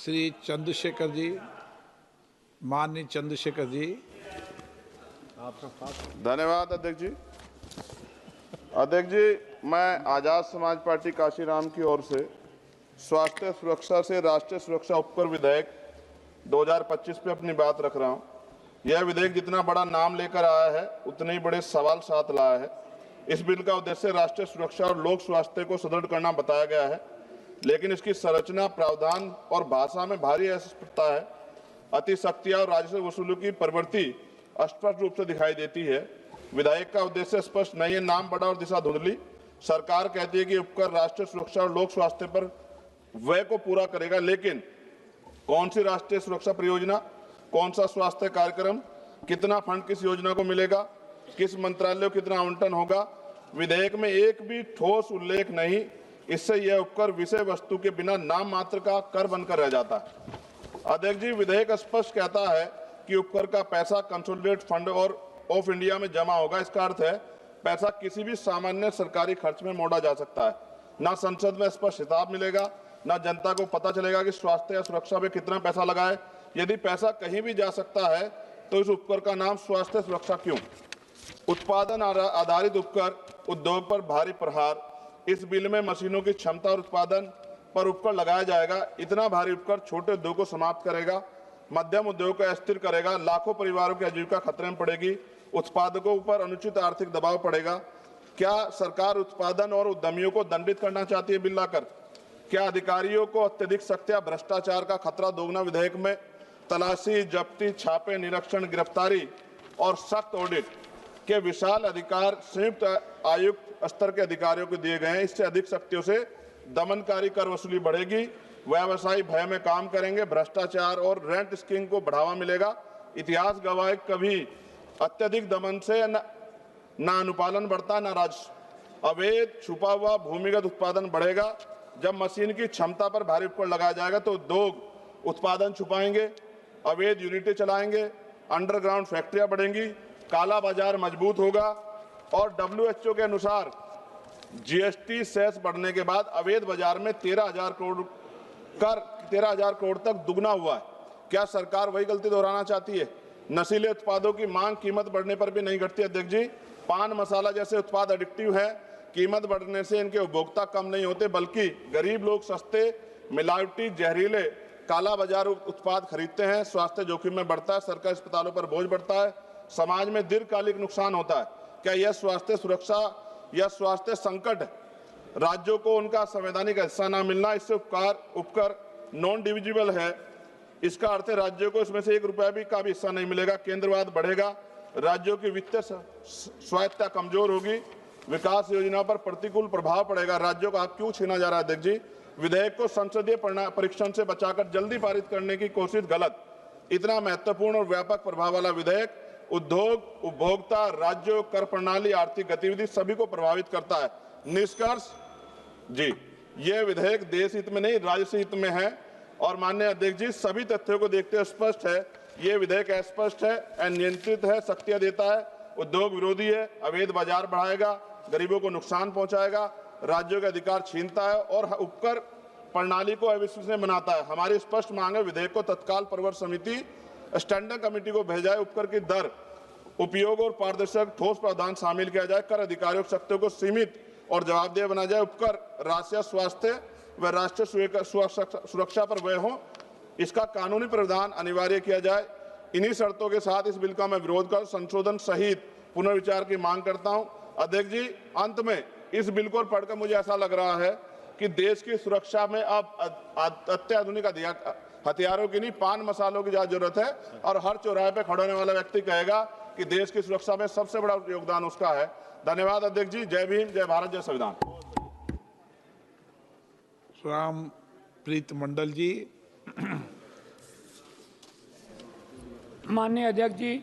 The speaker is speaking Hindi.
श्री चंद्रशेखर जी, माननीय चंद्रशेखर जी। धन्यवाद अध्यक्ष जी। अध्यक्ष जी, मैं आजाद समाज पार्टी काशीराम की ओर से स्वास्थ्य सुरक्षा से राष्ट्रीय सुरक्षा उपकर विधेयक 2025 पे अपनी बात रख रहा हूं। यह विधेयक जितना बड़ा नाम लेकर आया है उतने ही बड़े सवाल साथ लाया है। इस बिल का उद्देश्य राष्ट्रीय सुरक्षा और लोक स्वास्थ्य को सुदृढ़ करना बताया गया है, लेकिन इसकी संरचना, प्रावधान और भाषा में भारी अस्पष्टता है। अतिशक्तियां और राजस्व वसूली की प्रवृत्ति स्पष्ट रूप से दिखाई देती है। विधेयक का उद्देश्य स्पष्ट नहीं है, नाम बड़ा और दिशा धुंधली। सरकार कहती है कि उपकर राष्ट्रीय सुरक्षा और लोक स्वास्थ्य पर व्यय को पूरा करेगा, लेकिन कौन सी राष्ट्रीय सुरक्षा परियोजना, कौन सा स्वास्थ्य कार्यक्रम, कितना फंड किस योजना को मिलेगा, किस मंत्रालय को कितना आवंटन होगा, विधेयक में एक भी ठोस उल्लेख नहीं। इससे यह उपकर विषय वस्तु के बिना नाम मात्र का कर बनकर रह जाता है। अध्यक्ष जी, विधेयक स्पष्ट कहता है कि उपकर का पैसा कंसोलिडेटेड फंड और ऑफ इंडिया में जमा होगा। इसका अर्थ है पैसा किसी भी सामान्य सरकारी खर्च में मोड़ा जा सकता है। ना संसद में स्पष्ट हिसाब मिलेगा, ना जनता को पता चलेगा कि स्वास्थ्य या सुरक्षा पे कितना पैसा लगा है। यदि पैसा कहीं भी जा सकता है तो इस उपकर का नाम स्वास्थ्य सुरक्षा क्यों? उत्पादन आधारित उपकर, उद्योग पर भारी प्रहार। इस बिल में मशीनों की क्षमता और उत्पादन पर उपकर लगाया जाएगा। इतना भारी उपकर छोटे उद्योग को समाप्त करेगा, मध्यम उद्योग को अस्थिर करेगा, लाखों परिवारों की आजीविका खतरे में पड़ेगी, उत्पादकों पर अनुचित आर्थिक दबाव पड़ेगा। क्या सरकार उत्पादन और उद्यमियों को दंडित करना चाहती है बिल लाकर? क्या अधिकारियों को अत्यधिक सख्त या भ्रष्टाचार का खतरा दोगुना? विधेयक में तलाशी, जब्ती, छापे, निरीक्षण, गिरफ्तारी और सख्त ऑडिट के विशाल अधिकार संयुक्त आयुक्त स्तर के अधिकारियों को दिए गए हैं। इससे अधिक शक्तियों से दमनकारी कर वसूली बढ़ेगी, व्यवसायी भय में काम करेंगे, भ्रष्टाचार और रेंट स्कीम को बढ़ावा मिलेगा। इतिहास गवाह है, कभी अत्यधिक दमन से न अनुपालन बढ़ता, न राजस्व। अवैध छुपा हुआ भूमिगत उत्पादन बढ़ेगा। जब मशीन की क्षमता पर भारी उपकर लगाया जाएगा तो उद्योग उत्पादन छुपाएंगे, अवैध यूनिटें चलाएंगे, अंडरग्राउंड फैक्ट्रियां बढ़ेंगी, काला बाजार मजबूत होगा। और WHO के अनुसार GST सेस बढ़ने के बाद अवैध बाजार में 13,000 करोड़ तक दुगना हुआ है। क्या सरकार वही गलती दोहराना चाहती है? नशीले उत्पादों की मांग कीमत बढ़ने पर भी नहीं घटती। अध्यक्ष जी, पान मसाला जैसे उत्पाद एडिक्टिव है। कीमत बढ़ने से इनके उपभोक्ता कम नहीं होते, बल्कि गरीब लोग सस्ते, मिलावटी, जहरीले, काला बाजार उत्पाद खरीदते हैं। स्वास्थ्य जोखिम में बढ़ता है, सरकारी अस्पतालों पर बोझ बढ़ता है, समाज में दीर्घकालिक नुकसान होता है। क्या यह स्वास्थ्य सुरक्षा या स्वास्थ्य संकट है? राज्यों को उनका संवैधानिक हिस्सा न मिलना, इससे उपकर नॉन डिविजिबल है। इसका अर्थ है राज्यों को इसमें से ₹1 का भी हिस्सा नहीं मिलेगा। केंद्रवाद बढ़ेगा, राज्यों की वित्तीय स्वायत्तता कमजोर होगी, विकास योजना पर प्रतिकूल प्रभाव पड़ेगा। राज्यों का हक क्यों छीना जा रहा है? अध्यक्ष जी, विधेयक को संसदीय परीक्षण से बचाकर जल्दी पारित करने की कोशिश गलत। इतना महत्वपूर्ण और व्यापक प्रभाव वाला विधेयक उद्योग, उपभोक्ता, राज्यों, कर प्रणाली, आर्थिक गतिविधि सभी को प्रभावित करता है। निष्कर्ष जी, यह विधेयक देश हित में नहीं राजस्व हित में है। और माननीय अध्यक्ष जी, सभी तथ्यों को देखते हुए स्पष्ट है, यह विधेयक अस्पष्ट है, अनियंत्रित है, शक्तियां देता है, उद्योग विरोधी है, अवैध बाजार बढ़ाएगा, गरीबों को नुकसान पहुंचाएगा, राज्यों के अधिकार छीनता है और उपकर प्रणाली को अविश्वसनीय बनाता है। हमारी स्पष्ट मांग है, विधेयक को तत्काल प्रवर समिति स्टैंडिंग कमेटी को भेजा जाए, उपकर की दर, उपयोग और पारदर्शक ठोस प्रावधान शामिल किया जाए, कर अधिकारियों की शक्तियों को सीमित और जवाबदेह बनाया जाए, उपकर राष्ट्रीय स्वास्थ्य व राष्ट्रीय सुरक्षा पर व्यय हो, इसका कानूनी प्रावधान अनिवार्य किया जाए। इन्हीं शर्तों के साथ इस बिल का मैं विरोध कर संशोधन सहित पुनर्विचार की मांग करता हूं। अध्यक्ष जी, अंत में इस बिल को पढ़कर मुझे ऐसा लग रहा है कि देश की सुरक्षा में अब अत्याधुनिक हथियारों की नहीं, पान मसालों की ज्यादा जरूरत है। और हर चौराहे पे खड़े होने वाला व्यक्ति कहेगा कि देश की सुरक्षा में सबसे बड़ा योगदान उसका है। धन्यवाद अध्यक्ष जी। जय भीम, जय भारत, जय संविधान। राम प्रीत मंडल जी। माननीय अध्यक्ष जी,